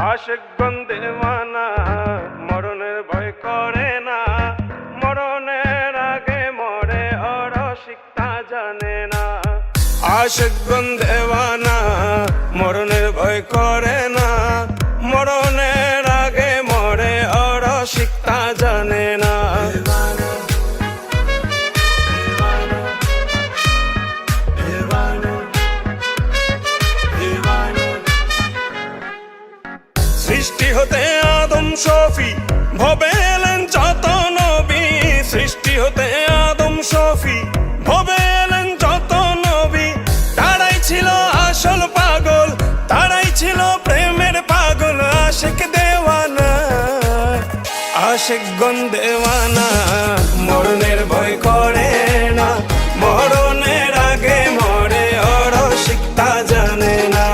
আশিকগণ দেওয়ানা, মরণের ভয় করে না, মরণের আগে মরে অরসিক তা জানে না। আশিকগণ দেওয়ানা, মরণের ভয় করে না, মরণের আগে মরে অরসিক তা জানে না। সৃষ্টি হতে আদম শফি ভবে এলেন যত নবী, সৃষ্টি হতে আদম শফি ভবে এলেন যত নবী। তারাই ছিল আসল পাগল, তারাই ছিল প্রেমের পাগল। আশিক দেওয়ানা, আশিকগণ দেওয়ানা, মরণের ভয় করে না, মরণের আগে মরে অরসিক তা জানে না।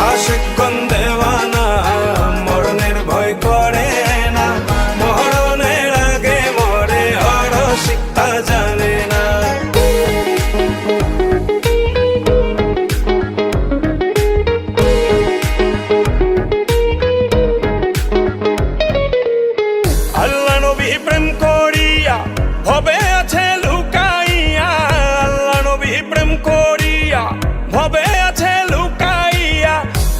আশিকগণ দেওয়ানা, মরণের ভয় করে না, মরণের আগে মরে অরসিক তা জানে না। আল্লাহ নবী প্রেম করিয়া ভবে আছে লুকাইয়া, আল্লাহ নবী প্রেম করিয়া ভবে আছে লুকাইয়া।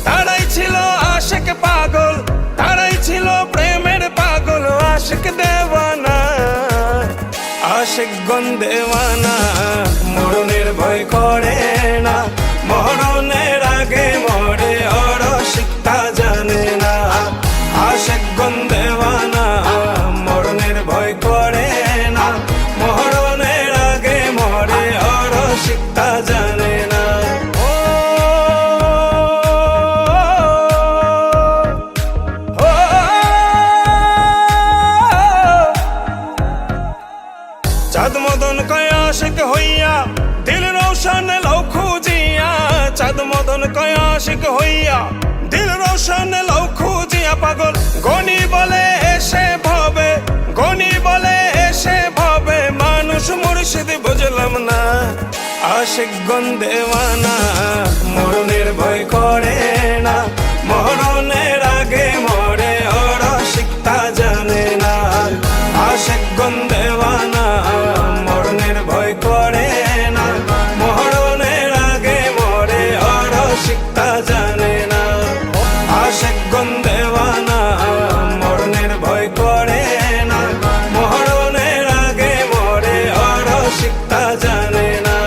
তারাই ছিল আশিক পাগল, তারাই ছিল প্রেমের পাগল। আশিক দেওয়ানা, আশিকগণ দেওয়ানা, মরণের ভয় করে না, মরণের আগে মরে অরসিক তা জানে না। আশিকগণ দেওয়ানা, মরণের ভয় করে না, মরণের আগে মরে অরসিক তা জানে না। চাঁদ মদন কয় আশিক হইয়া দিল রোশন লও খুঁজিয়া, চাঁদ মদন কয় আশিক হইয়া দিল রোশন লও খুঁজিয়া। পাগল গনি বলে এসে ভবে, গনি বলে এসে ভবে, মানুষ মুর্শিদ বুঝলাম না। আশিকগণ দেওয়ানা, মরণের ভয় করে না, মরণের আগে মরে অরসিক তা জানে না। আশিকগণ দেওয়ানা, মরণের ভয় করে না, মরণের আগে মরে অরসিক তা জানে না। আশিকগণ দেওয়ানা, মরণের ভয় করে না, মরণের আগে মরে অরসিক তা জানে না।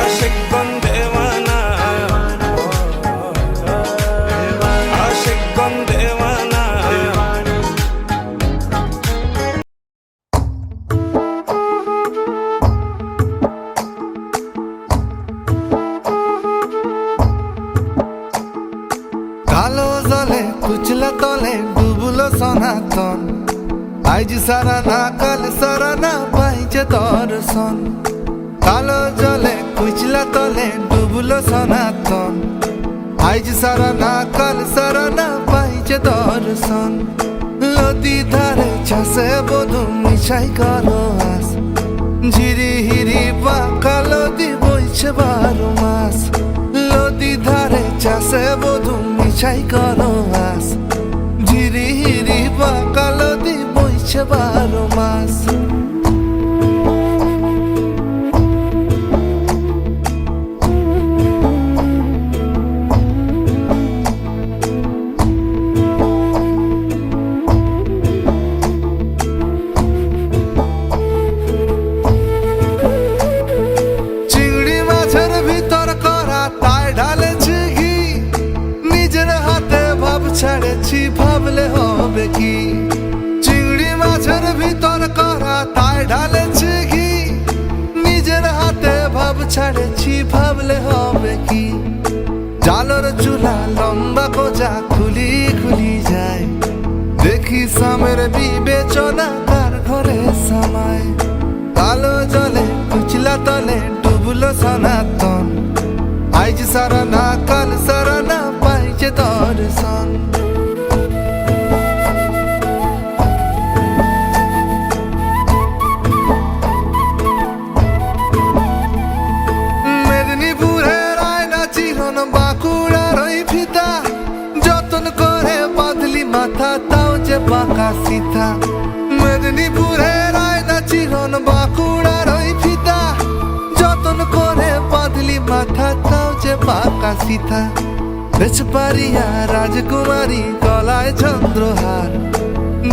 আশিকগণ দেওয়ানা, আশিকগণ দেওয়ানা। কালো জলে কুচলা তলে ডুবলো সনাতন, আজ সারা না কাল সারা না পাইছে দর্শন। কালো জলে কুচলা তলে ডুবলো সনাতন, আজ সারা না কাল সারা না পাইছে দর্শন। নদী ধারে চাষে বধু মিশাই করো আস, ঝিরি হিরি পাকা নদী বইছে 12 মাস। নদী ধারে চাষে বধু মিশাই করো আস, ঝিরি হিরি পাকা নদী বইছে 12 মাস। চিংড়ি মাছের ভিতর করা তাই ঢালেছি ঘি, নিজের হাতে ভাব ছেড়েছি ভাবলে হবে কি। চিংড়ি মাছের ভিতর করা তাই ঢালেছি ঘি, নিজের হাতে ভাব ছেড়েছি ভাবলে হবে কি। জালর চুলা লম্বা কোজা খুলি খুলি যায়, দেখি সামের বিবেচনা তার ঘরে সামায়। কালো জলে কুচলা তলে ডুবলো ডুবলো সনাতন। আজ সারা না কাল সারা না পাইছে দর্শন। মেদিনীপুরের আয়না চিরন বাঁকুড়ার ওই ফিতা, যতন করে বাঁধলি মাথা তাও যে বাঁকা সিথা। মেদিনীপুরের আয়না চিরন বাঁকুড়ার ওই ফিতা, যতন করে বাঁধলি মাথা তাও যে বাঁকা সিথা। বেচপারিয়া রাজকুমারী গলায় চন্দ্রহার,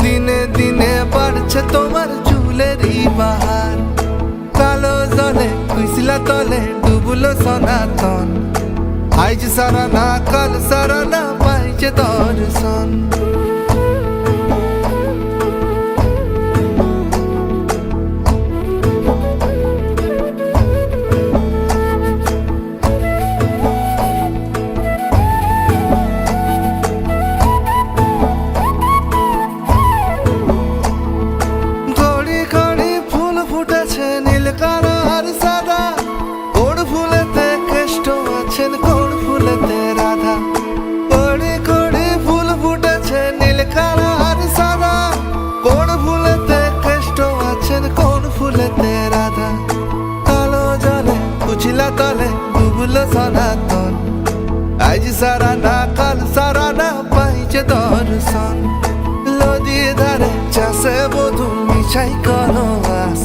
দিনে দিনে বাড়ছে তোমার চুলেরই বাহার। কালো জলে কুইসলা তলে ডুবলো সনাতন। আজ সারা না কাল সারা না পাইছে দর্শন। ঘড়ি ঘড়ি ফুল ফুটেছে নীল কালো আর সাদা, কোন ফুলেতে কৃষ্ণ আছেন কোন ফুলেতে রাধা। ঘড়ি ঘড়ি ফুল ফুটেছে নীল কালো আর সাদা, কোন ফুলেতে কৃষ্ণ আছেন কোন ফুলেতে রাধা। কালো জলে কুচিলা তলে ডুবলো সনাতন। আজ সারা না কাল সারা না পাইছে দর্শন। নদীর ধারে চাষে বধু মিশাই কোনো বাস,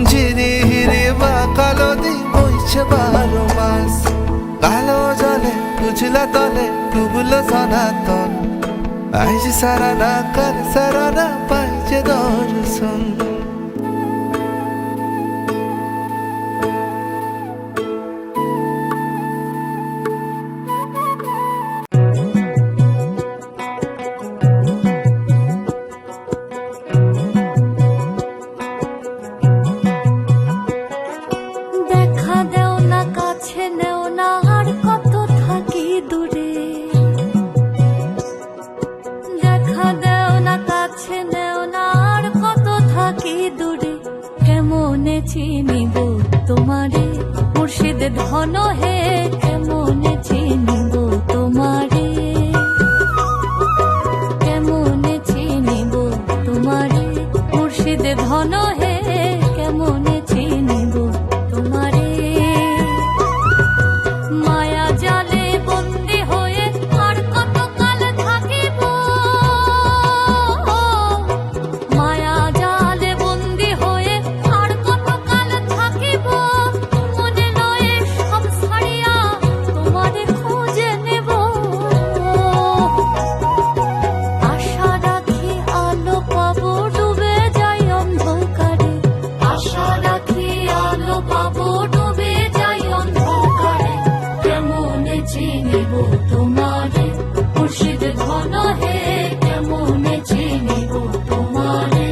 ঝিরি হিরি বা কালো দিন বইছে 12 মাস। কালো জলে কুচলা তলে ডুবলো সনাতন। আজ সারা না কাল সারা না পাইছে দর্শন। দেখা দেও না কাছে নেও না আর কত থাকি দূরে। দেখা দেও না কাছে নেও না আর কত থাকি দূরে। কেমনে চিনিব তোমারে মুর্শিদ ধন হে, কেমনে চিনিব তোমারে। কেমনে চিনিব তোমারে মুর্শিদ ধন হে, কেমনে চিনিব তোমারে। মায়া জালে বন্দি হয়ে আর কত কাল থাকিব। মায়া জালে বন্দি হয়ে আর কত কাল থাকিব। মনে লয়ে সব ছাড়িয়া তোমারে খুঁজে নেব। আশা রাখি আলো পাবো ডুবে যাই অন্ধকারে। আশা রাখি আলো পাবো ডুবে যাই অন্ধকারে। কেমনে চিনিব তোমারে মুর্শিদ ধন হে, কেমনে চিনিব তোমারে।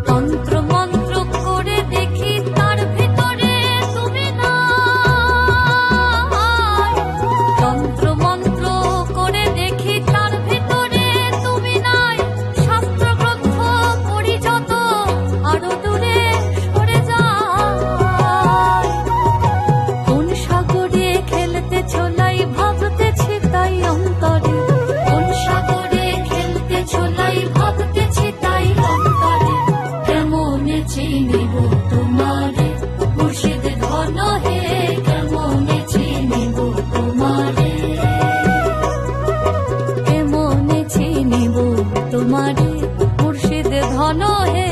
তন্ত্র মন্ত্র করে দেখি তার ভিতরে তুমি নাই। তন্ত্র মন্ত্র করে দেখি তার ভিতরে তুমি নাই। শাস্ত্র গ্রন্থ পড়ি যত আরো দূরে সরে যায়। কোন সাগরে খেলতে ছোলাই ভাবতেছি তাই অন্তরে। কোন সাগরে খেলতে ছোলাই ভাবতেছি তাই অন্তরে। কেমনে চিনিব তোমারে মুর্শিদ ধন হে, কেমনে চিনিব তোমারে। কেমনে চিনিব তোমারে মুর্শিদ ধন হে,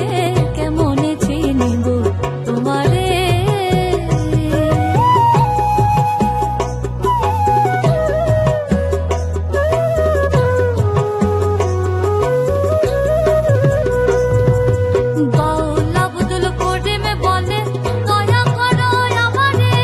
কেমনে চিনিব তোমারে। বাউল আব্দুল করিম বলে দয়া করো আমারে।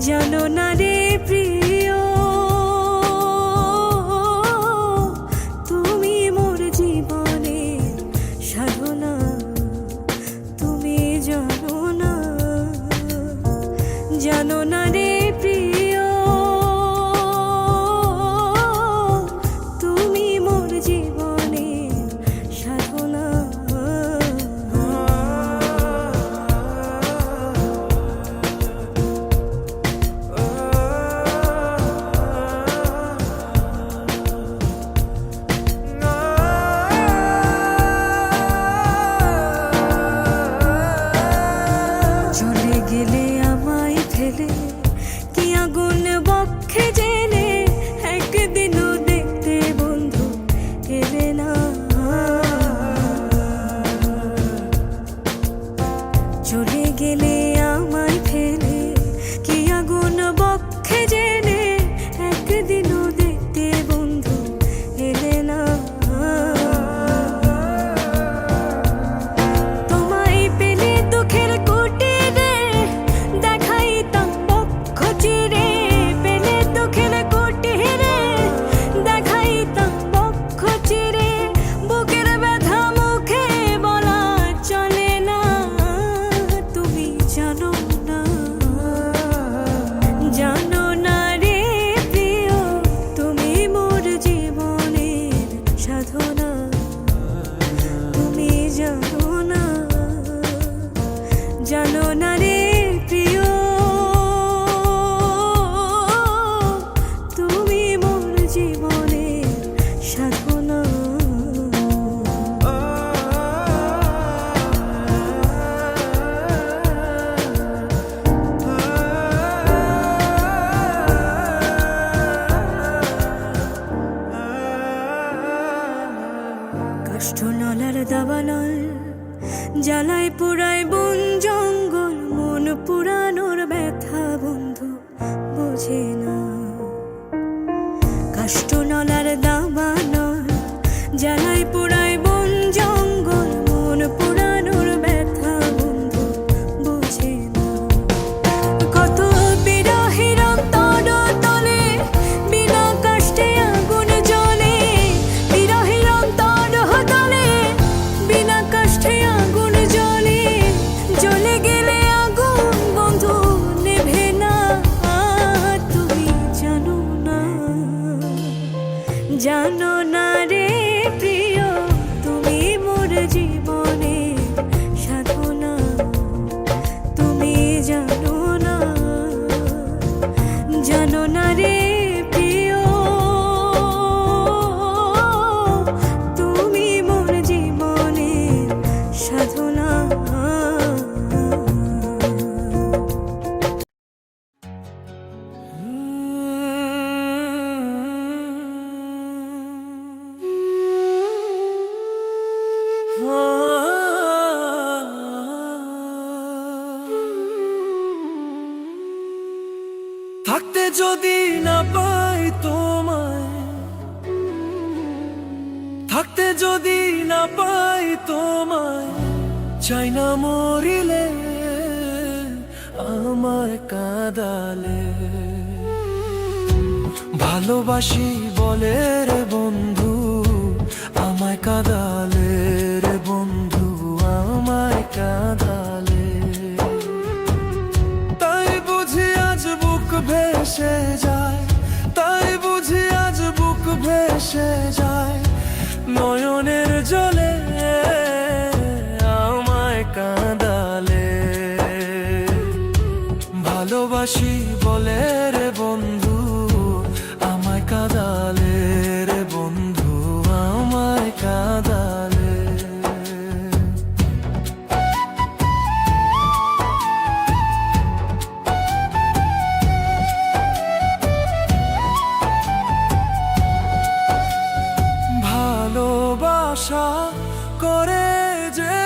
জানো না রে প্রিয়, তুমি মোর জীবনের সাধনা, তুমি জানো না, জানো না রে প্রিয়, তুমি মোর জীবনের সাধনা। চলে গেলে আমায় ফেলে কি আগুন বক্ষে জেনে, একদিনও দেখতে বন্ধু এলে না। চলে গেলে আমায় ফেলে কি আগুন বক্ষে জেনে, একদিনও দেখতে বন্ধু এলে না। তোমায় পেলে দুঃখের কুটিরে দেখাইতাম বক্ষ চিরে, পেলে দুঃখের কুটিরে দেখাইতাম বক্ষ চিরে, বুকের ব্যথা মুখে বলা চলে না, তুমি জানো না, জানো না রে প্রিয়, তুমি মোর জীবনের সাধনা, তুমি জানো না, জানো না রে প্রিয়, তুমি মোর জীবনের সাধনা। কাষ্ঠনলার দাবানল জ্বালায় পুরায় বন জঙ্গল, মন পুরানোর ব্যথা বন্ধু বোঝে না। কাষ্ঠনলার দাবানল জ্বালায় পুরায় বন জঙ্গল, মন পুরানোর ব্যথা বন্ধু বোঝে না। কত বিরহের অন্তর তলে বিনা কষ্টে আগুন জ্বলে, বিরহের অন্তর তলে বিনা কষ্টে আগুন জ্বলে, জ্বলে গেলে আগুন বন্ধু নেভে না, তুমি জানো না, জানো না রে প্রিয়, তুমি মোর জীবনের সাধনা, তুমি জানো না, জানো না রে প্রিয়, তুমি মোর জীবনের সাধনা। থাকতে যদি না পাই তোমায়, থাকতে যদি না পাই তোমায়, চাই না মরিলে আমায় কাঁদালে। ভালোবাসি বলে রে বন্ধু আমায় কাঁদালে, রে বন্ধু আমায় কাঁদালে। তাই বুঝি আজ বুক ভেসে যায়, তাই বুঝি আজ বুক ভেসে যায়, নয়নের জলে আমায় কাঁদালে। ভালোবাসি বলে রে বন্ধু আমায় কাঁদালে, রে বন্ধু আমায় কাঁদালে। ভালোবাসা করে যে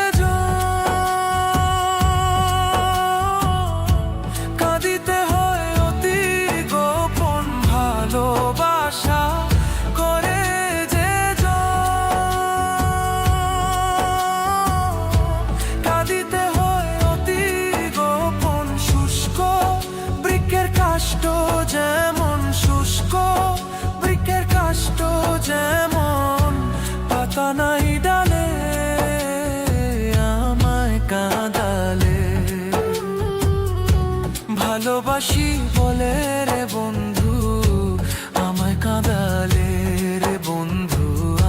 কাঁদিতে হয় অতি ভালোবাসি বলে রে বন্ধু আমায় কাঁদালে রে বন্ধু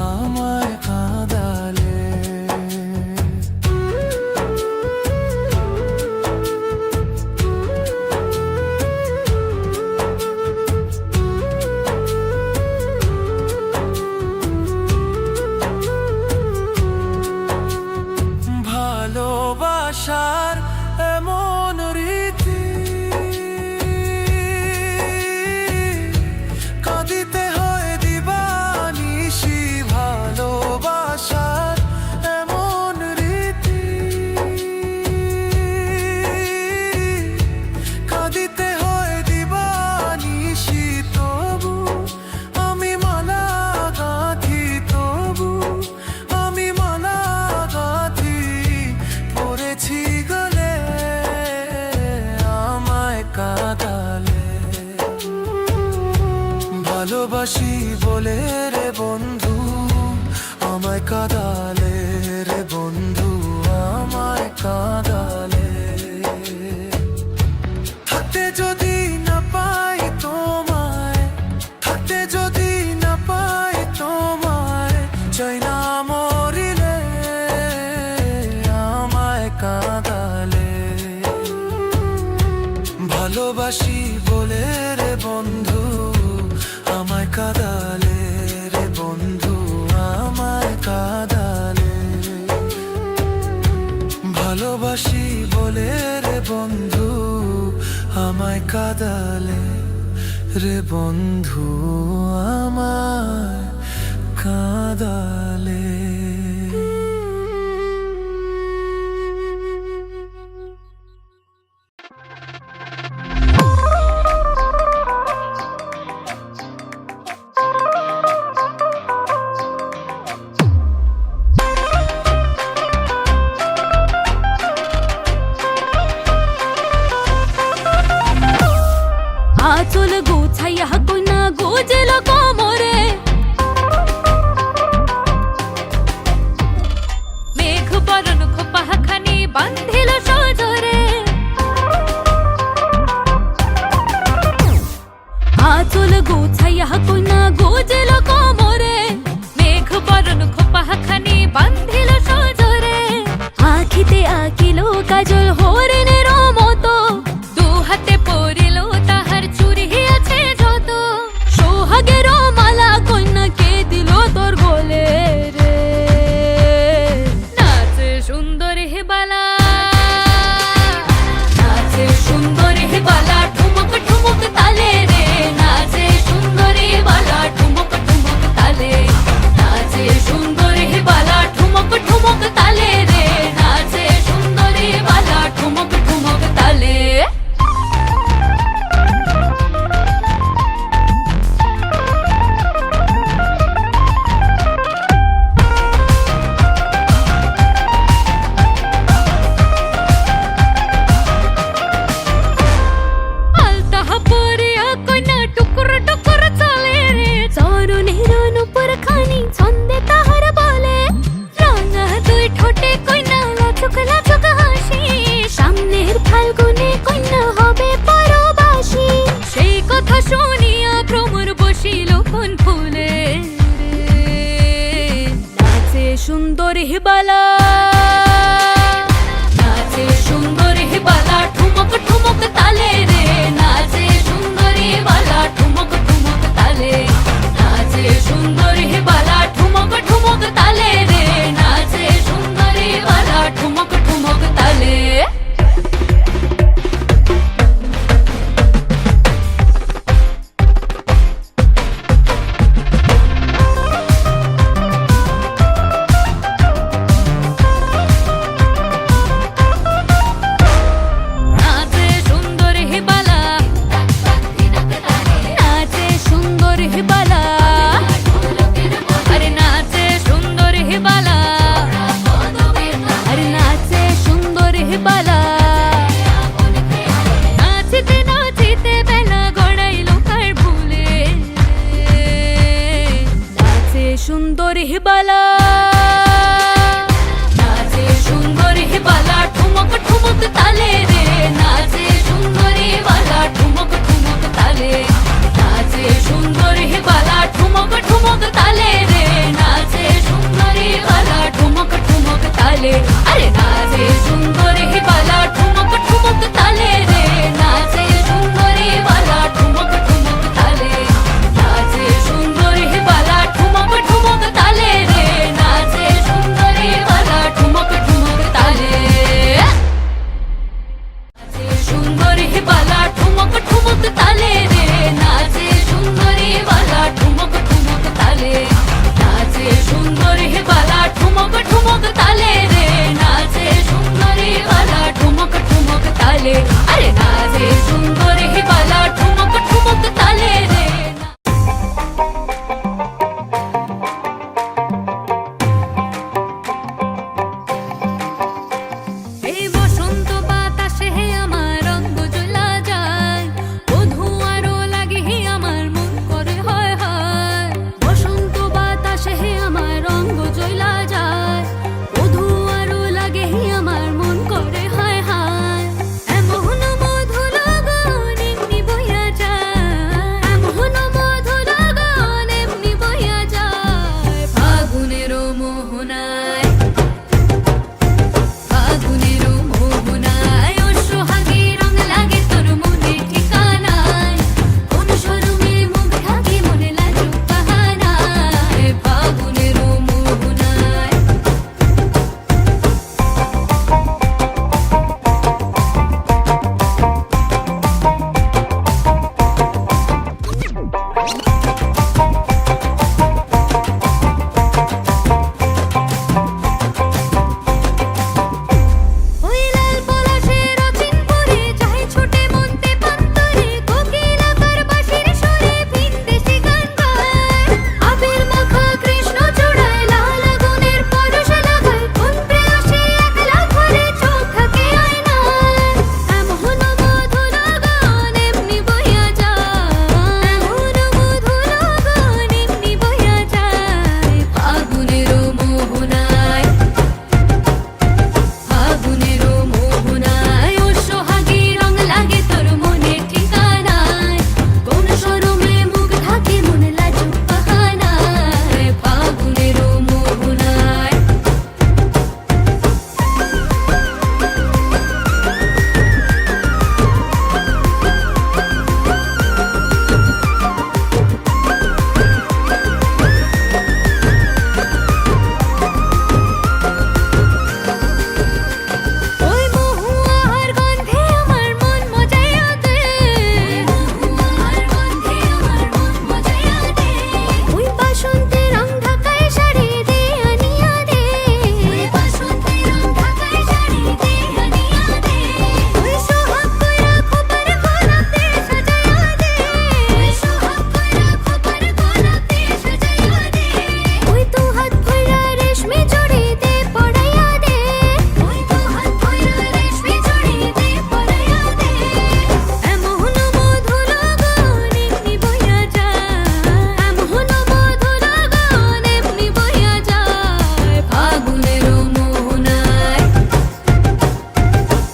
আমায় কাঁদালে। ভালোবাসার এমন রীতি কাঁদিতে হয় দিবানিশি। ভালোবাসার এমন রীতি কাঁদিতে হয় দিবানিশি। তবু আমি মালা গাঁথি, তবু আমি মালা গাঁথি পড়েছি গলে আমায় কাঁদালে। ভালোবাসি বলে রে বন্ধু আমায় কাঁদালে রে বন্ধু আমায় কাঁদালে। থাকতে যদি না পাই তোমায়, থাকতে যদি না পাই তোমায়, চাই না মরিলে আমায় কাঁদালে। ভালোবাসি বলে রে বন্ধু আমায় কাঁদালে রে বন্ধু আমায় কাঁদালে। ভালোবাসি বলে রে বন্ধু আমায় কাঁদালে রে বন্ধু আমায় কাঁদালে। আচল গোছাইয়া কইনা গোজেল কোমরে, মেঘ বরণ খোপাখানি বান্ধিল সজরে। আচল গোছাইয়া কইনা গোজেল কোমরে, মেঘ বরণ খোপাখানি বান্ধিল সজরে। আখিতে আঁকিল কাজল হরিণের মতো, দু হাতে পরিল তাহার চুরি আছে যত। সোহাগের মালা কন্যাকে দিল তোর গলে রে, নাচে সুন্দর হে বালা, নাচে সুন্দর হে বালা ঠুমক ঠুমক তালে রে, নাচে সুন্দর হে বালা ঠুমক ঠুমক তালে, নাচে সুন্দর হে বালা ঠুমক ঠুমক তালে রে, নাচে সুন্দর হে বালা ঠুমক ঠুমক তালে। আলতাহা পরিয়া কইনা টুকুর টুকুর চলে রে, চরণের নুপুর খানি ছন্দে তাহার বলে। রাঙা দুই ঠোঁটে কইনা লাচুক লাচুক হাসি, সামনের ফাল্গুনে কইনা হবে পরবাসী। সেই কথা শুনিয়া ভ্রমর বসিল কোন ফুলে রে, নাচে সুন্দর হে বালা, নাচে সুন্দর হে বালা ঠুমক ঠুমক তালে রে, নাচে সুন্দর হে বালা ঠুমক ঠুমক তালে, নাচে সুন্দর হে বালা ঠুমক ঠুমক তালে রে, নাচে সুন্দর হে বালা ঠুমক ঠুমক তালে। নাচে সুন্দর হে বালা, নাচে সুন্দর হে বালা, আরে নাচে সুন্দর হে বালা, আরে নাচে সুন্দর হে বালা। নাচিতে নাচিতে বেলা গড়াইল কার ভুলে, নাচে সুন্দর হে বালা, নাচে সুন্দর হে বালা ঠুমক ঠুমক তালে রে, নাচে সুন্দর হে বালা সুন্দরী বালা ঠুমক ঠুমক তালে রে নাচে সুন্দরী বালা ঠুমক ঠুমক তালে নাচে সুন্দরী বালা ঠুমক ঠুমক তালে রে নাচে সুন্দরী বালা ঠুমক ঠুমক তালে আরে নাচে সুন্দরী বালা ঠুমক ঠুমক তালে রে এই বসন্ত বাতাসে হে আমার রঙ জ্বলা যায় বধূ আরো লাগে হে আমার মন করে হয় হয় বসন্ত বাতাসে হে আমার রঙ জ্বলা যায় বধূ আরো লাগে হে আমার মন করে হয় হয় এমন মধু লগন এমনি বইয়া যায় এমন মধু লগন এমনি বইয়া যায় ফাগুনের মোহনায় ফাগুনের মোহনায় ও সোহাগী রং লাগে তোর মনে ঠিকানায় কোন শরমে মুখ ঢাকে মনে লাজুক বাহানায় ফাগুনের মোহনায় ওই লাল পলাশের অচিন পরে চাহে ছোটে মনতে পান্তরে কোকিল আকার বাঁশির সুরে ভিনদেশি গান গায় আবির মাখা কৃষ্ণ চূড়ায় লাল আগুনের পরশ লাগায় কোন প্রেয়সী একলা ঘরে চোখ থাকে আয়নায় এমন মধু লগন এমনি বইয়া যায় এমন মধু লগন এমনি বইয়া যায় ফাগুনের মোহনায় ফাগুনের মোহনায় ও সোহাগী রং লাগে তোর মনে ঠিকানায় কোন শরমে মুখ ঢাকে মনে লাজুক বাহানায় ফাগুনের মোহনায় ওই মহুয়ার গন্ধে আমার মন মজাইয়া দে মহুয়ার গন্ধে আমার মন মজাইয়া দে ওই বাসন্তে রং ঢাকায় শাড়ি দে আনিয়া দে ওই বাসন্তে রং ঢাকায় শাড়ি দে আনিয়া দে ওই সোহাগ কইরা খোপার গলাতে সাজাইয়া দে ওই সোহাগ কইরা খোপার গলাতে সাজাইয়া দে ওই তো হাত ভইরা রেশমি জড়ি দে পড়াইয়া দে ওই তো হাত ভইরা রেশমি জড়ি দে পড়াইয়া দে এমন মধু লগন এমনি বইয়া যায় এমন মধু লগন এমনি বইয়া যায় ফাগুনের মোহনায়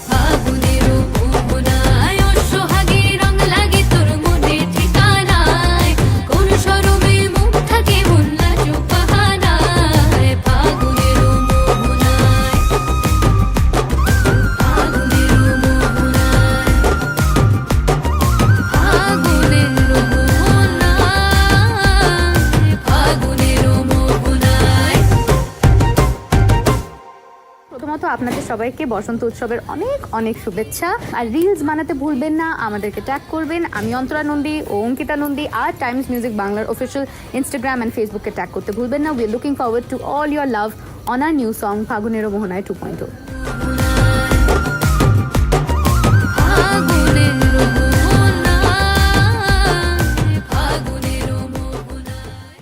ফাগুনের মোহনায় ও সোহাগী রং লাগে তোর মনে ঠিকানায় কোন শরমে মুখ থাকে মন লাজুক বাহানায় ফাগুনের মোহনায় ফাগুনের মোহনায় ফাগুনের মোহনায় ফাগুনের মোহনায় প্রথমত আপনাদের সবাইকে বসন্ত উৎসবের অনেক অনেক শুভেচ্ছা আর রিলস বানাতে ভুলবেন না আমাদেরকে ট্যাগ করবেন আমি অন্তরা নন্দী ও অঙ্কিতা নন্দী আর টাইমস মিউজিক বাংলার অফিসিয়াল ইনস্টাগ্রাম অ্যান্ড ফেসবুকে ট্যাগ করতে ভুলবেন না we are looking forward to all your love on our new song ফাগুনের মোহনায় 2.0 ফাগুনের মোহনায় ফাগুনের মোহনায়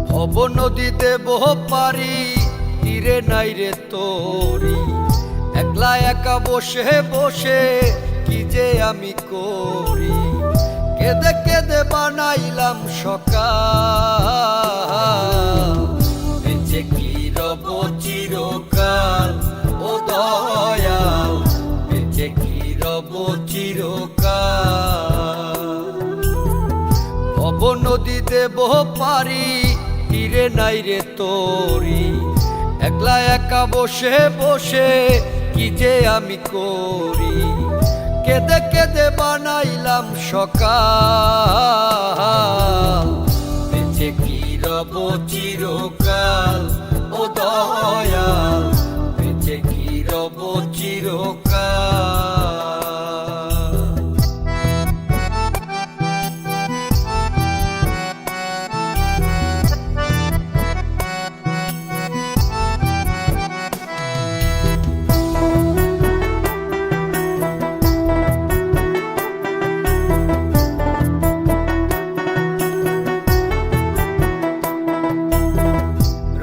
ভব নদীতে বহ পারি তীরে নাই রে তোরি একলা একা বসে বসে কি যে আমি করি কেঁদে কেঁদে বানাইলাম সকাল বেঁচে কি রব চিরকাল ও দয়াল বেঁচে কি রব চিরকাল ভব নদীতে বহ পারি তীরে নাই রে তোরি একলা একা বসে বসে কি যে আমি করি, কেঁদে কেঁদে বানাইলাম সকাল, বেঁচে কি রব চিরকাল ও দয়াল, বেঁচে কি রব চিরকাল।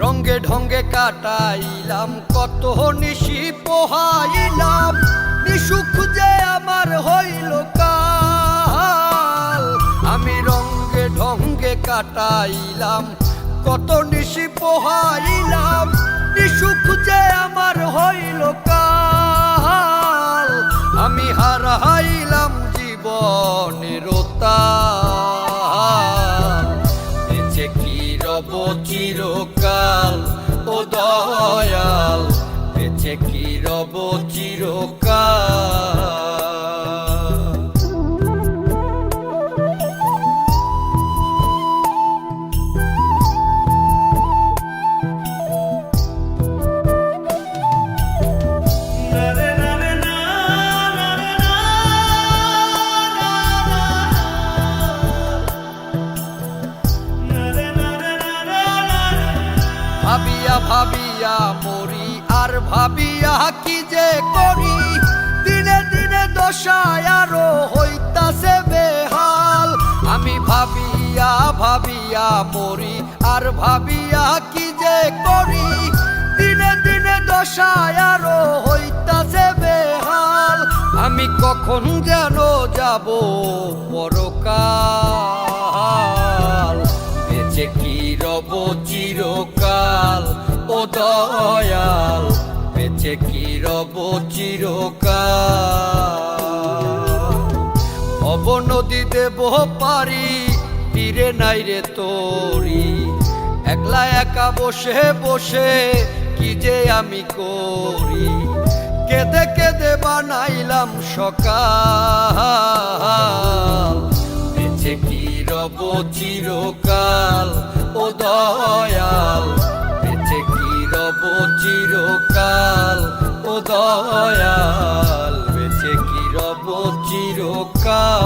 রঙ্গে ঢঙ্গে কাটাইলাম কত নিশি পোহাইলাম, নিসুখ যে আমার হইল কাল। আমি রঙ্গে ঢঙ্গে কাটাইলাম কত নিশি পোহাইলাম, নিসুখ যে আমার হইল কাল। আমি হারাইলাম জীবনের তাল, বেঁচে কি রব চিরকাল ও দয়াল, বেঁচে কি রব চিরকাল। ভাবিয়া ভাবিয়া মরি আর ভাবিয়া কি যে করি, দিনে দিনে দশায় আরো হইতাছে বেহাল। আমি ভাবিয়া ভাবিয়া মরি আর ভাবিয়া কি যে করি, দিনে দিনে দশায় আরো হইতাছে বেহাল। আমি কখন যেন যাব পরকাল, বেঁচে কি রব চিরকাল ও দয়াল, বেঁচে কি রব চিরকাল। ভব নদী দেব পারি তীরে নাই রে তোরি, একলা একা বসে বসে কি যে আমি করি, কেঁদে কেঁদে বানাইলাম সকাল, বেঁচে কি রব চিরকাল ও দয়াল, বেঁচে কি রব চিরকাল ও দয়াল, বেঁচে কি রব চিরকাল।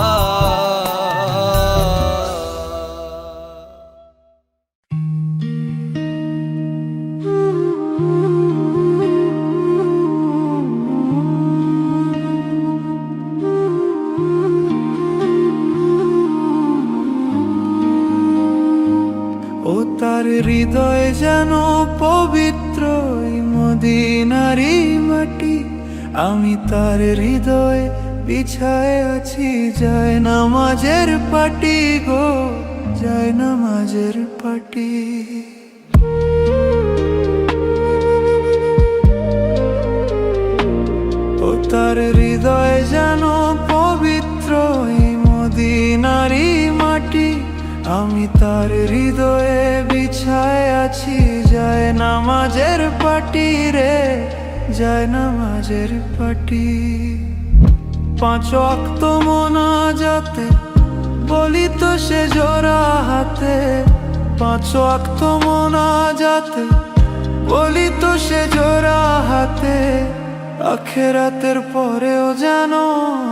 তার হৃদয় যেন পবিত্র মদিনারি মাটি, আমি তার হৃদয়ে বিছায় আছি যায় নামাজের পাটি গো, যায় নামাজের পাটি। ও তার হৃদয় যেন পবিত্র মদিনারি মাটি, আমি তার হৃদয়ে বিছায় আছি যায় নামাজের পাটি রে, যায় নামাজের পাটি। পাঁচ ওয়াক্ত মোনাজাতে বলি তো সে জোড়া হাতে, পাঁচ ওয়াক্ত মোনাজাতে বলি তো সে জোড়া হাতে। আখেরাতের পরেও যেন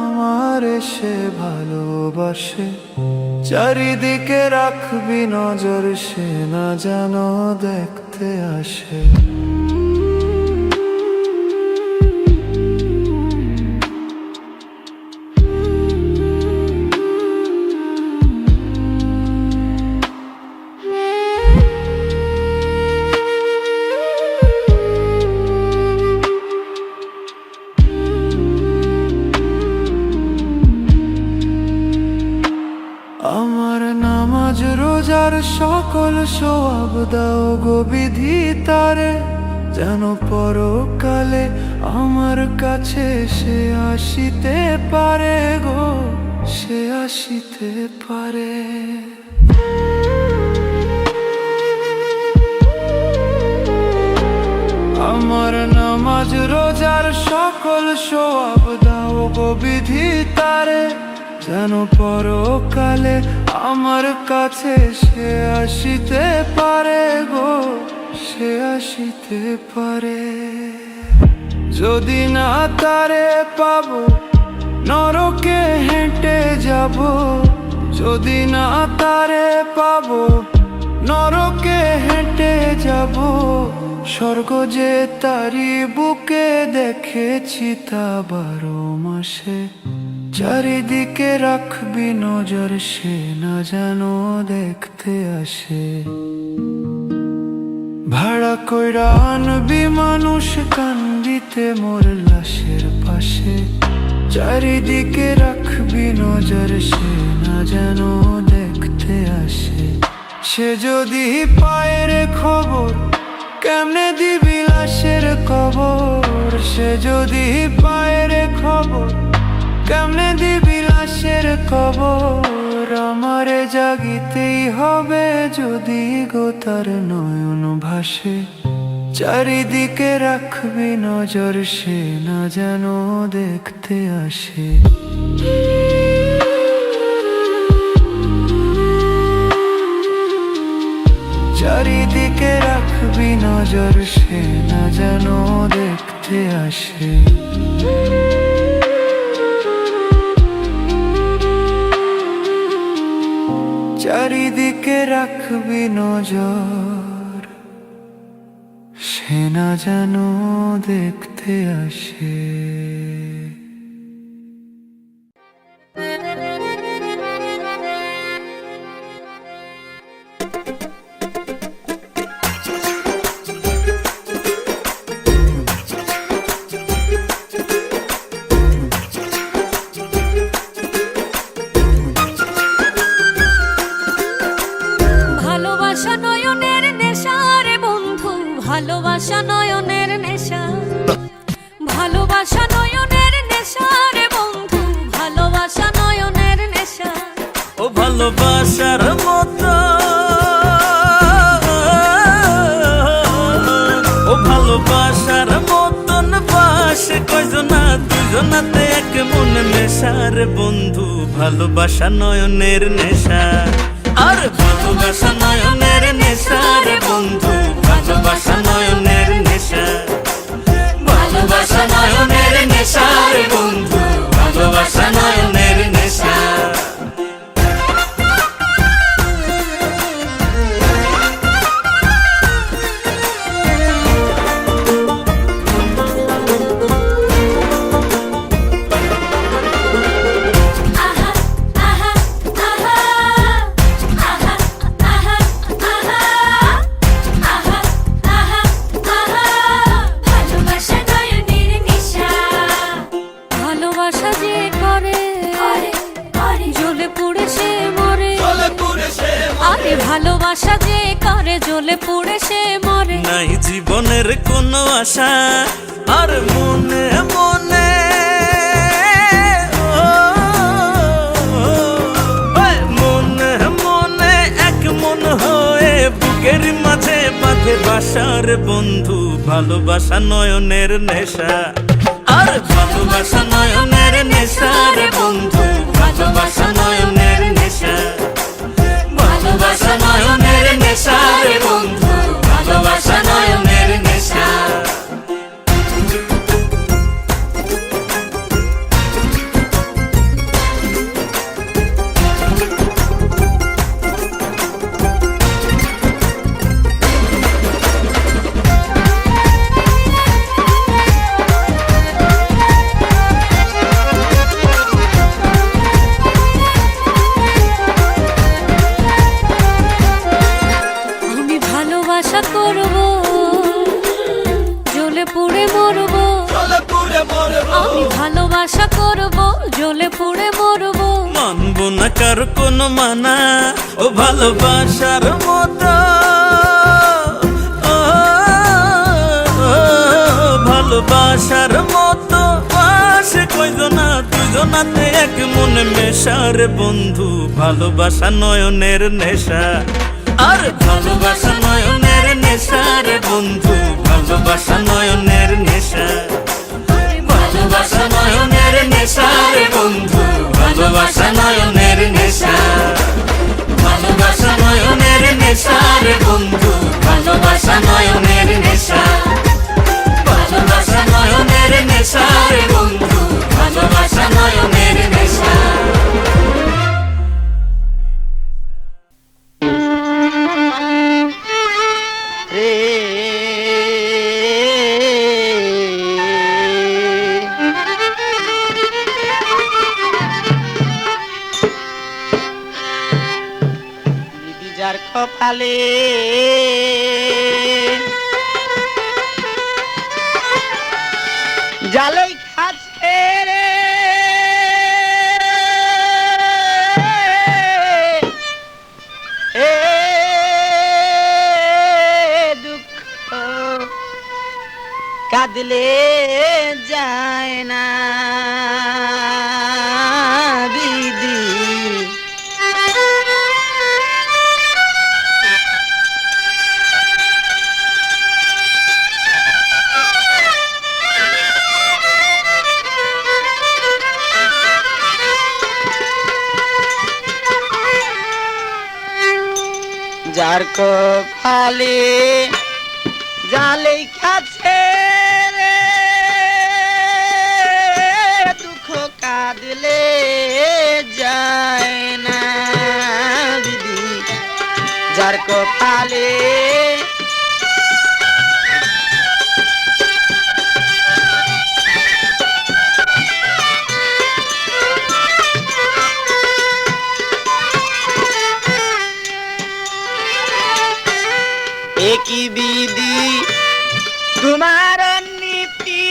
আমার সে ভালোবাসে, চারিদিকে রাখবি নজর সে না যেন দেখতে আসে। আমার নামাজ রোজার সকল সওয়াব দাও গো বিধি তারে, যেন পরকালে আমার কাছে সে আসিতে পারে গো, সে আসিতে পারে। আমার নামাজ রোজার সকল সওয়াব দাও গো বিধি তারে, যেন পরকালে আমার কাছে সে আসিতে পারে গো, সে আসিতে পারে। যদি না তারে পাবো নরকে হেঁটে যাব, যদি না তারে পাবো নরকে হেঁটে যাব। স্বর্গ যে তারি বুকে দেখেছি তা 12 মাসে, চারিদিকে রাখবি নজর সে না যেন দেখতে আসে। ভাড়া কইরা আনবি মানুষ কান্দিতে মোর লাশের পাশে, চারিদিকে রাখবি নজর সে না যেন দেখতে আসে। সে যদি পায় রে খবর কেমনে দিবি লাশের কবর, সে যদি পায় রে খবর কেমনে দিবি লাশের কবর। আমারে জাগিতেই হবে যদি গো তার নয়ন ভাসে, চারিদিকে রাখবি নজর সে না যেন দেখতে আসে। চারিদিকে রাখবি নজর সে না যেন দেখতে আসে। চারিদিকে রাখবি নজর সে না যেন দেখতে আসে। ভালোবাসা নয়নের নেশা রে বন্ধু, ভালোবাসা নয়নের নেশা, ভালোবাসা নয়নের নেশা রে বন্ধু, ভালোবাসা নয়নের নেশা। ও ভালোবাসার মতো, ও ভালোবাসার মতন বাসে কয়জনা, দুজনাতে এক মনে মেশার বন্ধু, ভালোবাসা নয়নের নেশা। আর ভালোবাসা নয়নের নেশা রে বন্ধু, ভালোবাসা নয়নের নেশা, ভালোবাসা নয়নের নেশা রে বন্ধু, ভালোবাসা নয়নের নেশা। ভালোবাসা যে করে জ্বলে পুড়ে সে মরে, আরে ভালোবাসা যে করে জ্বলে পুড়ে সে মরে। নাই জীবনের কোনো আশা আর মনে মনে, মনে মনে এক মন হয়ে বুকের মাঝে বাঁধে বাসার বন্ধু, ভালোবাসা নয়নের নেশা। আর ভালোবাসা নয়নের নেশা রে বন্ধু, ভালোবাসা নয়নের নেশা, ভালোবাসা নয়নের নেশা রে বন্ধু, ভালোবাসা নয়নের নেশা। ভালোবাসা করব জ্বলে পুড়ে মরব, আমি ভালোবাসা করব জ্বলে পুড়ে মরব। মানবো না কার কোনো মানা, ও ভালোবাসার মতো, ভালোবাসার মতো বাসে কয়জনা, দুজনাতে এক মনে মেশার বন্ধু, ভালোবাসা নয়নের নেশা। আর ভালোবাসা নয়নের নেশা রে রে বন্ধু ভালোবাসা নয়নের নেশা ভালোবাসা নয়নের নেশা রে বন্ধু ভালোবাসা নয়নের নেশা ভালোবাসা নয়নের নেশা রে বন্ধু ভালোবাসা নয়নের নেশা ভালোবাসা নয়নের নেশা রে বন্ধু ভালোবাসা নয়নের নেশা যার কপালে জালেই খাচ্ছে রে এ দুঃখ কাঁদলে যায় না দিদি যার কপালে জালেই খাচ্ছে রে দুঃখ কাঁদলে যায় না দিদি যার কপালে একই বিধি তোমার নীতি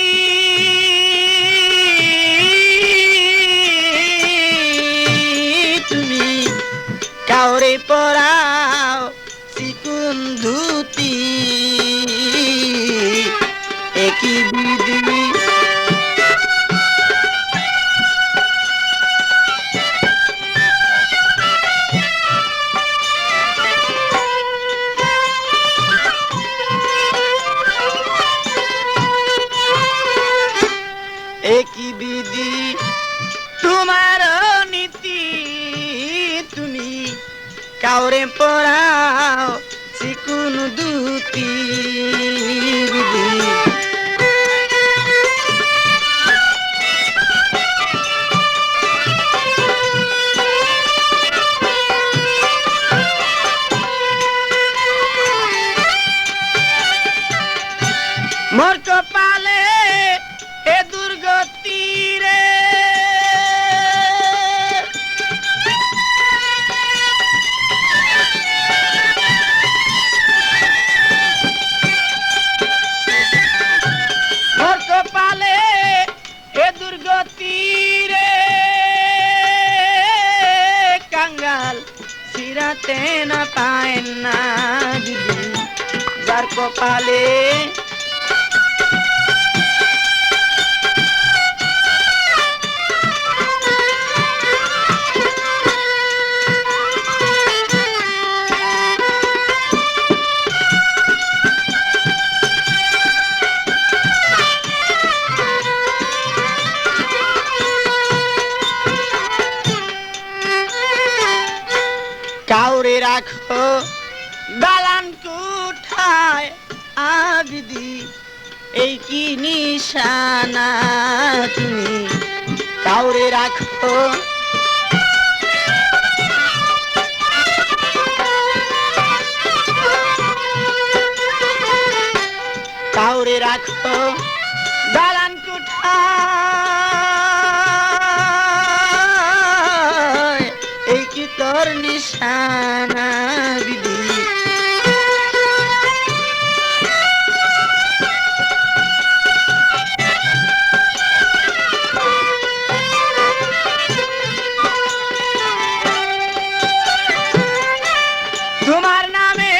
তুমি কাউরে পরাও চিকুন ধুতি একই বিধি একই বিধি তোমার নীতি তুমি কাউরে পরাও চিকুন দুতি বিধি মোর কপালে এ দুর্গতি রে মোর কপালে এ দুর্গতি রে কাঙ্গাল সিরাতে না পায় না দিদি যার কপালে কাউরে রাখো দালান কুঠায় আবিদি এই কি নিশানা তুমি কাউরে রাখো কাউরে রাখো দালান কুঠায় এই কি তোর নিশানা দিদি তোমার নামে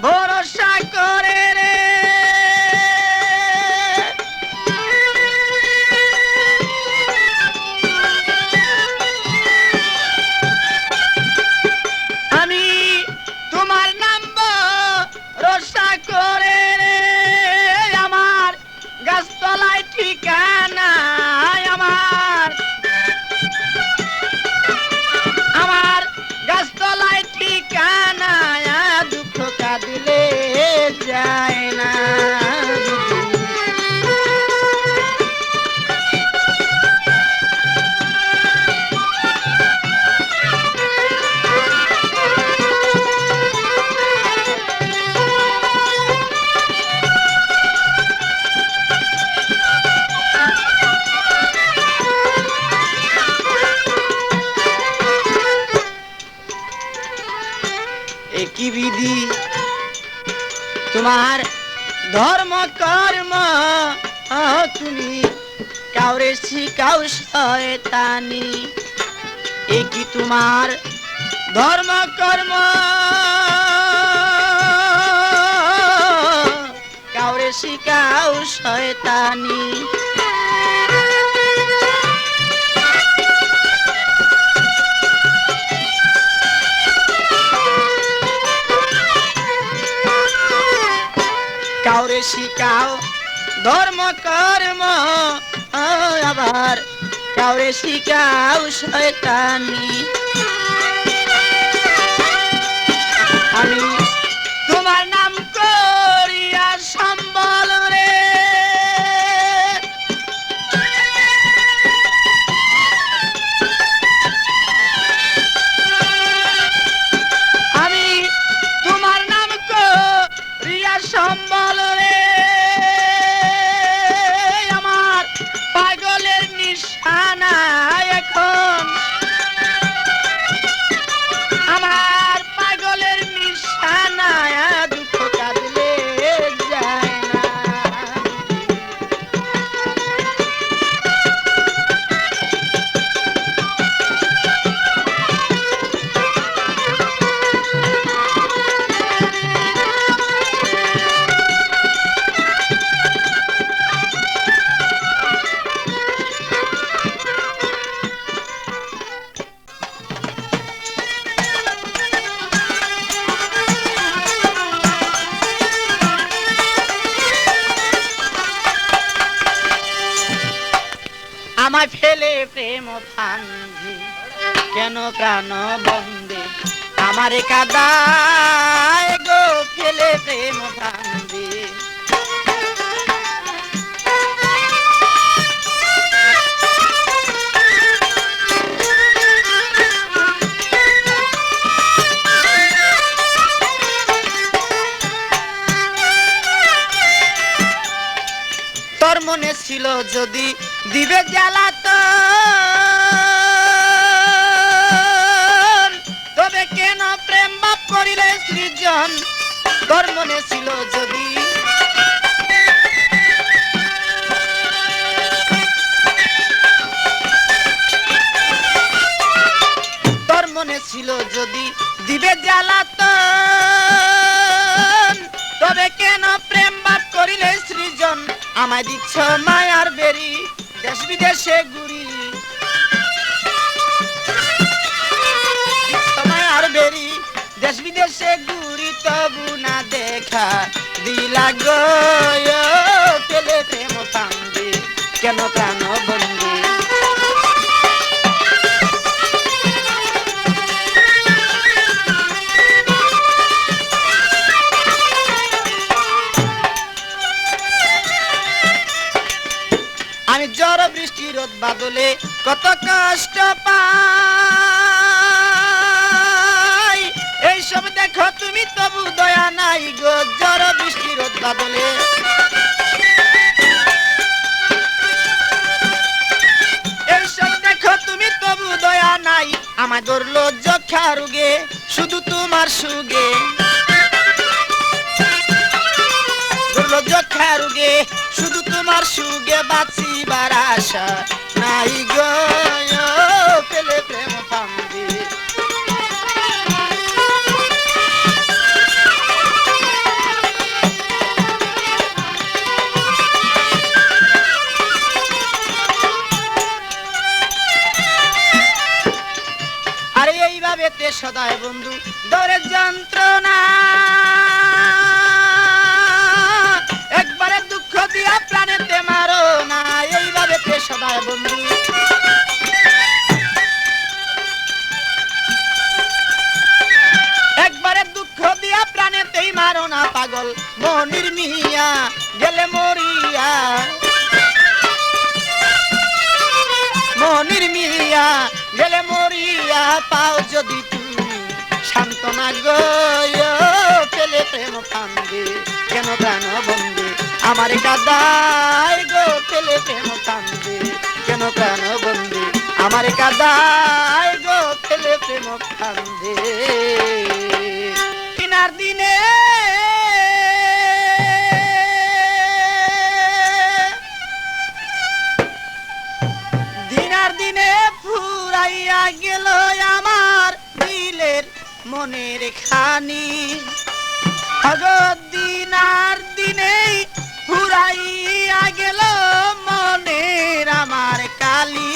ভরসা করে রে তোমার ধর্ম কর্ম তুমি কাউরে শিখাও শয়তানি, এ কি তোমার ধর্ম কর্ম কাউরে শিখাও শয়তানি। কাউরে শিখাও ধর্ম কর্ম আবার কাউরে শিখাও শয়তানি। আমি তোমার নাম করিয়া সম্বল রে, আমি তোমার নাম করিয়া সম্বল রে, আমার পাগলের নিশানা এখন, আমার পাগলের নিশানা দুঃখ কাঁদলে যায় না। আমায় ফেলে প্রেম ফান্ধে কেন প্রাণ বন্দে, আমারে কাদায় গো ফেলে প্রেম ফান্ধে। তোর মনে ছিল যদি দিবে জ্বালাতন, তবে কেন প্রেম বাপ করিলে সৃজন। তোর মনে ছিল যদি তোর মনে ছিল যদি দিবে জ্বালাতন, তবে কেন প্রেম বাপ করিলে সৃজন। আমায় দিচ্ছ মায়ার বেরি দেশ বিদেশে ঘুরি, দিচ্ছ মায়ার বেরি দেশ বিদেশে ঘুরি, তবু না দেখা দিলা গো ফেলে প্রেম ফান্দে কেন প্রাণ বন্দে। আমি ঝড় বৃষ্টি রোদ বাদলে কত কষ্ট পাই, এইসব দেখো তুমি তবু দয়া নাই গো। ঝড় বৃষ্টি রোদ বাদলে এইসব দেখো তুমি তবু দয়া নাই, আমায় ধরলো যক্ষা রোগে শুধু তোমার সুগে, ধরলো যক্ষা রোগে শুধু তোমার সুগে, বাঁচিবার আশা নাই গো ফেলে প্রেম ফান্দে। আরে এইভাবে তে সদায় বন্ধু দরের যন্ত্রণা, একবারে দুঃখ দিয়া প্রাণেতে মারো না। এইভাবে তে সদায় বন্ধু একবারে দুঃখ দিয়া প্রাণেতেই মারো না। পাগল মনির মিয়া গেলে মরিয়া, মনির মিয়া গেলে মরিয়া, পাও যদি তুমি সান্ত্বনা গো ফেলে প্রেম ফান্দে কেন প্রাণ বন্দে। আমার কাদায় গো ফেলে প্রেম ফান্দে কেন প্রাণ বন্দে, আমার কাদায় গো ফেলে প্রেম ফান্দে। কিনার দিনে মনের খানি দিন আর দিনেই ফুরাইয়া গেল মনের আমার কালি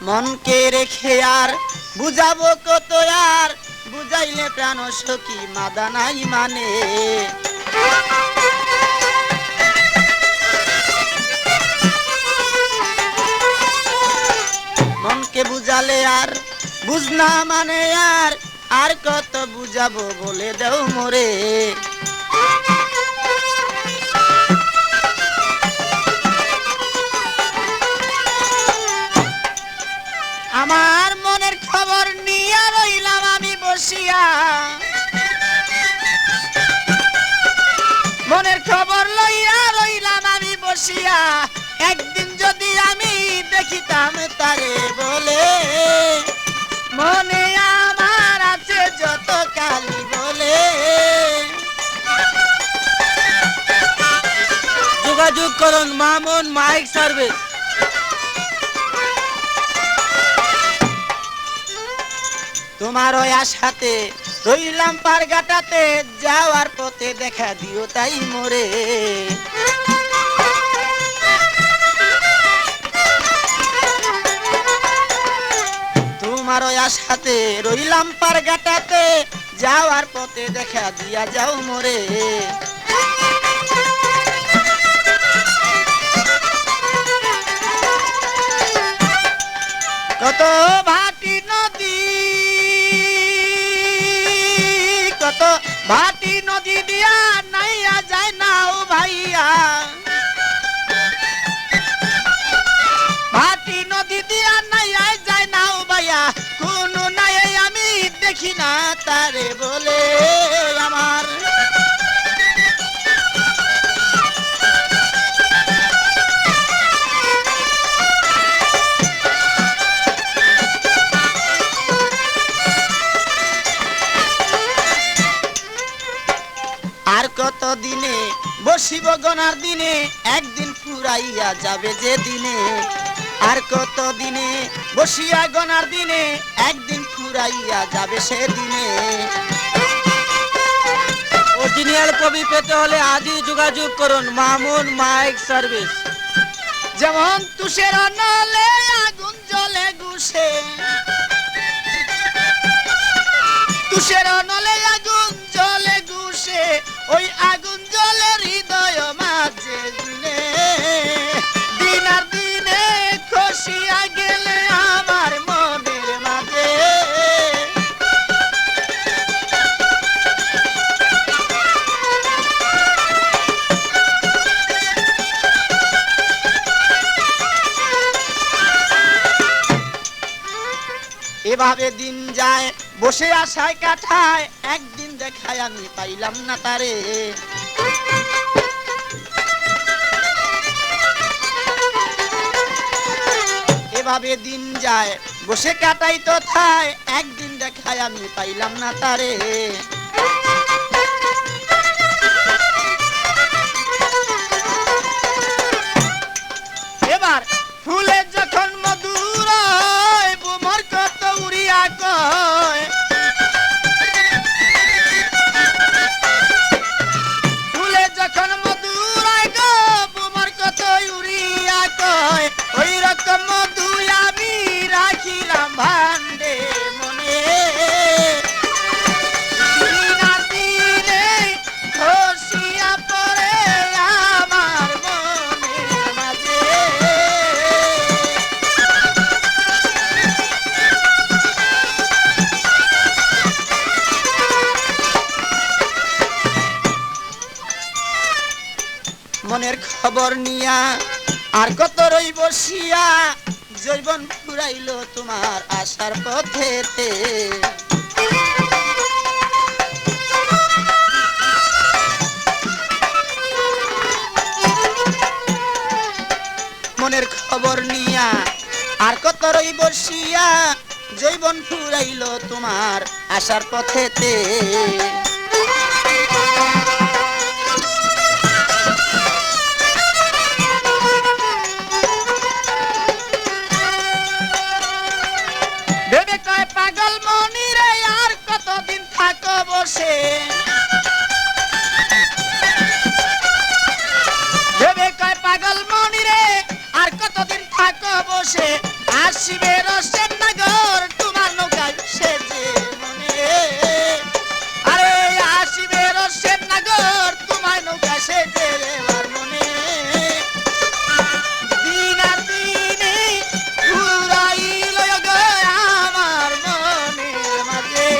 মনকে রেখে আর বুঝাবো কত আর বুঝাইলে প্রাণ সখী মাদা নাই মানে মনকে বুঝালে আর বুঝনা মানে আর কত বুঝাবো বলে দাও মোরে আমার মনের খবর নিয়ে রইলাম আমি বসিয়া মনের খবর লইয়া রইলাম আমি বসিয়া একদিন যদি আমি দেখিতাম তারে বলে মনে আমার আছে যত কালি বলে যোগাযোগ করুন মামুন মাইক সার্ভিস। তোমার ওই আশাতে রইলাম পারগাটাতে যাওয়ার পথে দেখা দিও তাই মোরে তোমার ওই আশাতে রইলাম পারগাটাতে যাওয়ার পথে দেখা দিয়া যাও মোরে কত ভাটি নদী কত ভাটি নদী দিয়া নাইয়া যায় নাও ভাইয়া ভাটি নদী দিয়া নাইয়া যায় নাও ভাইয়া কোন নাই আমি দেখি না তারে বলে আমার আর কত দিনে বসিব গনার দিনে একদিন ফুরাইয়া যাবে যে দিনে আর কত দিনে বসিয়া গনার দিনে একদিন ফুরাইয়া যাবে সে দিনে অরিজিনাল কপি পেতে হলে আজই যোগাযোগ করুন মামুন মাইক সার্ভিস। যেমন তুষের নলে আগুন জ্বলে গুছে তুষের নলে আগুন জ্বলে গুছে ওই আগুন জ্বলে হৃদয় মাঝে দিনে দিন আর দিনে খসিয়া গেলে আমার মনের মাঝে এভাবে দিন যায় বসে আশায় কাটায় একদিন দেখায় আমি পাইলাম না তারে এভাবে দিন যায় বসে কাটাই তো থায় একদিন দেখায় আমি পাইলাম না তারে এবার ফুলে যখন মধুর বুমর কত উড়িয়া কয় ফুলে যখন মধুর গো বুমর কত উড়িয়া কয় ওই রকম মধু আমি রাখিলাম ভান্ডে মনে দিন আর দিনে খসিয়া পড়ে আমার মনের মাঝে মনের খবর নিয়া আর কত রই বসিয়া জৈবন ফুরাইল তোমার আশার পথেতে মনের খবর নিয়া আর কত রই বসিয়া জৈবন ফুরাইল তোমার আশার পথেতে বসে ভেবে কয় পাগল মনি রে আর কতদিন থাকো বসে আসিবে রসের নগর তোমার নৌকায় সেজে মনে আরে আসিবে রসের নগর তোমার নৌকা সেজে আমার মনে দিন আর দিনে ঘুরাইল গো আমার মনের মাঝে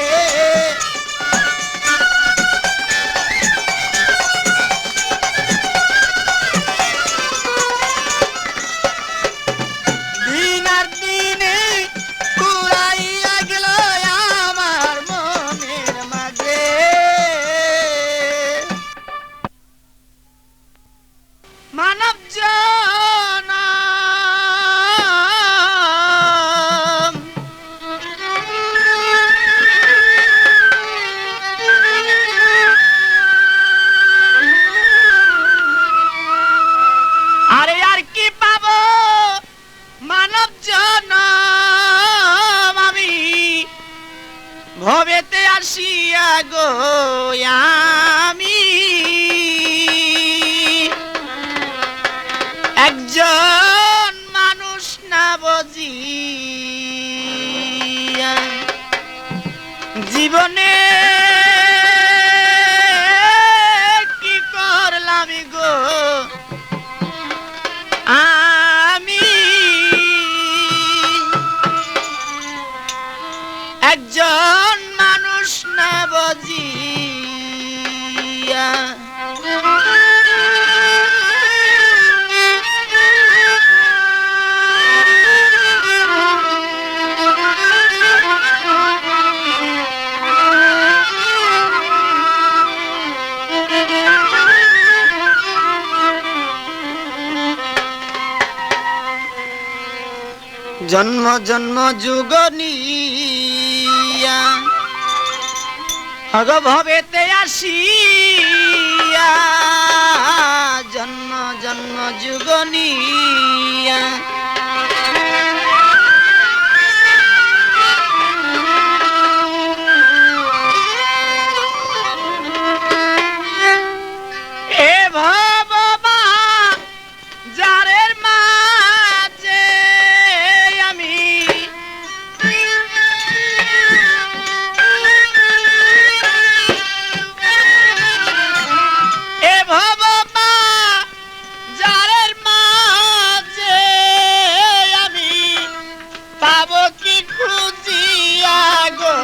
দিন আর দিনে ঘুরাইয়া গেল আমার মনের মাঝে মানব জনম আরে আর কি পাবো মানব জনম আমি ভবেতে আসিয়া গো আমি একজন মানুষ না বুঝি জীবনে কি করলাম গো আমি একজন মানুষ না বুঝিয়া জন্ম জন্ম যুগ নিয়া হগ ভবেতে আসিয়া জন্ম জন্ম যুগ নিয়া এ ভবা যারের মাঝে আমি এ ভবা যারের মাঝে আমি পাবো কি খুঁজিয়া গো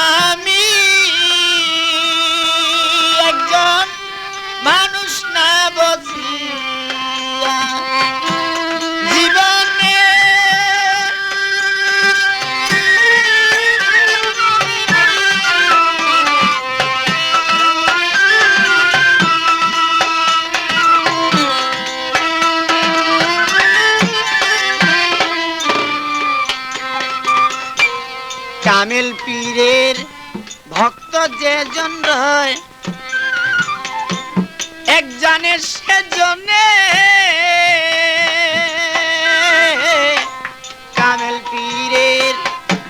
আমি একজন মানুষ না বুঝিয়া জীবনে কামেল পীরের ভক্ত যে জন রয় একজনের সেজনে কামেল পীরের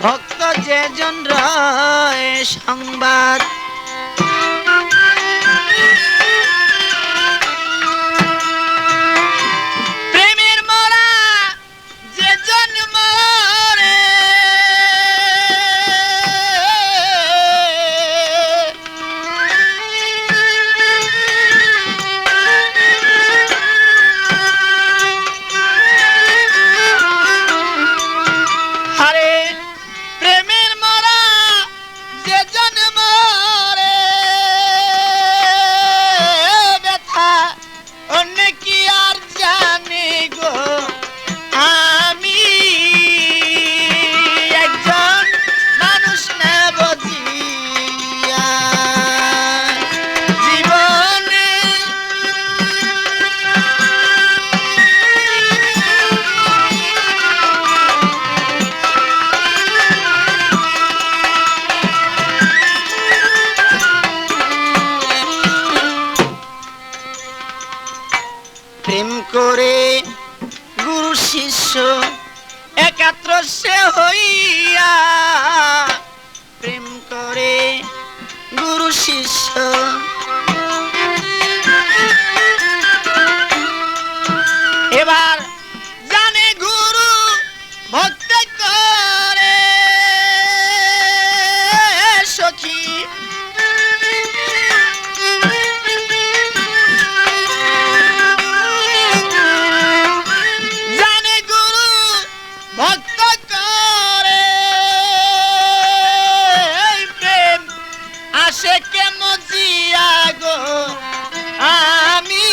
ভক্ত যে জন রয় সংবাদ প্রেমের মরা যে জন মরে আরে প্রেমের মরা যে জন মরে ব্যথা অন্য কি আর জানি গো আমি একজন মানুষ না বুঝিয়া জীবনে প্রেম করে গুরু শিষ্য একাত্র সে হইয়া প্রেম করে শিষ্য এবার জানে গুরু ভক্ত করে সখী জানে গুরু ভক্ত করে প্রেম আসে কেমন জিয়া গো আমি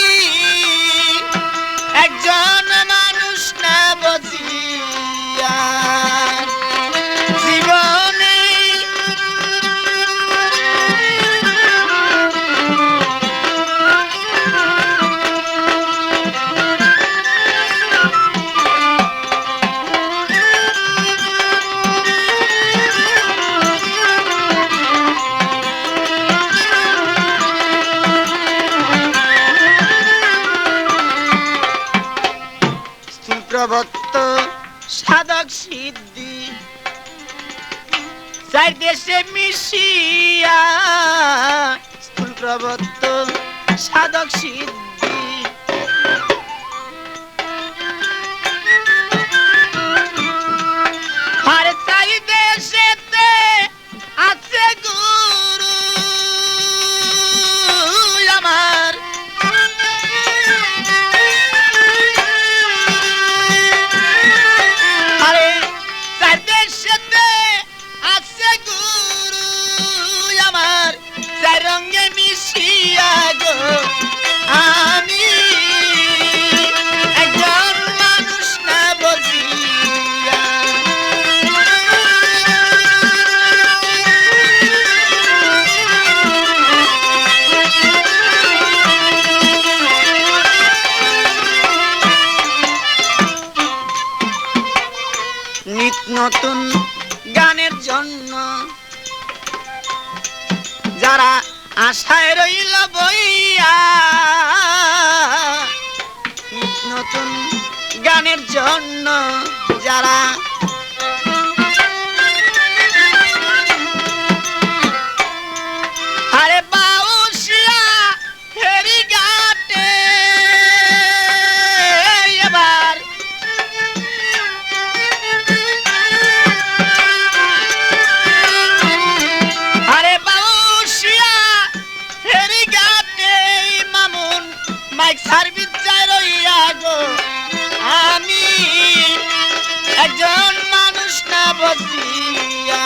একজন মানুষ না বুঝিয়া জীবনে প্রবত্ত সাধক সিদ্ধি চার দেশে মিশিয়া স্থূল প্রবত্ত সাধক সিদ্ধি আর চাই দেশেতে আছে গুরু আমার রঙে মিশিয়া গো আমি একজন মানুষ না বুঝিয়া নিত্য নতুন গানের জন্য যারা আশায় রইল বইয়া নতুন গানের জন্য যারা আরে বাউসিয়া ফেরি ঘাটে এবার আরে বাউসিয়া ফেরি ঘাটে মামুন মাইক সার্ভিস যায় রইয়া গো আমি একজন মানুষ না বুঝিয়া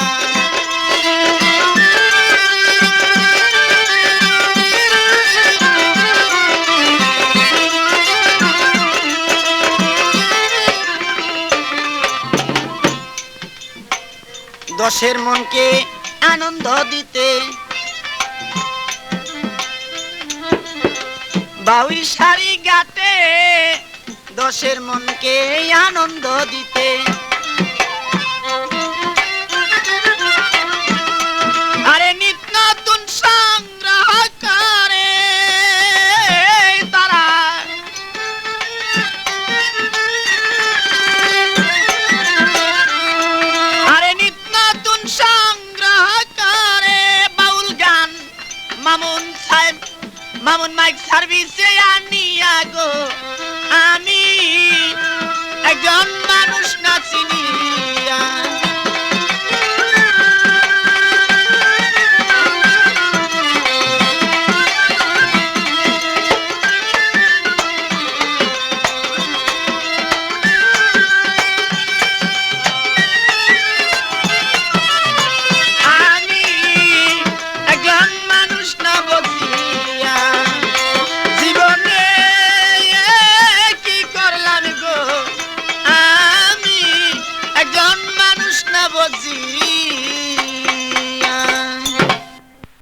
দশের মনকে আনন্দ দিতে বাউই শাড়ি গাতে দশের মনকে আনন্দ দিতে আরে নিত্য নতুন সংগ্রহ করে তারা আরে নিত্য নতুন সংগ্রহ করে বাউল গান মামুন সাহেব মামুন মাইক সার্ভিসে আনিয়া গো আমি একজন মানুষ না চিনি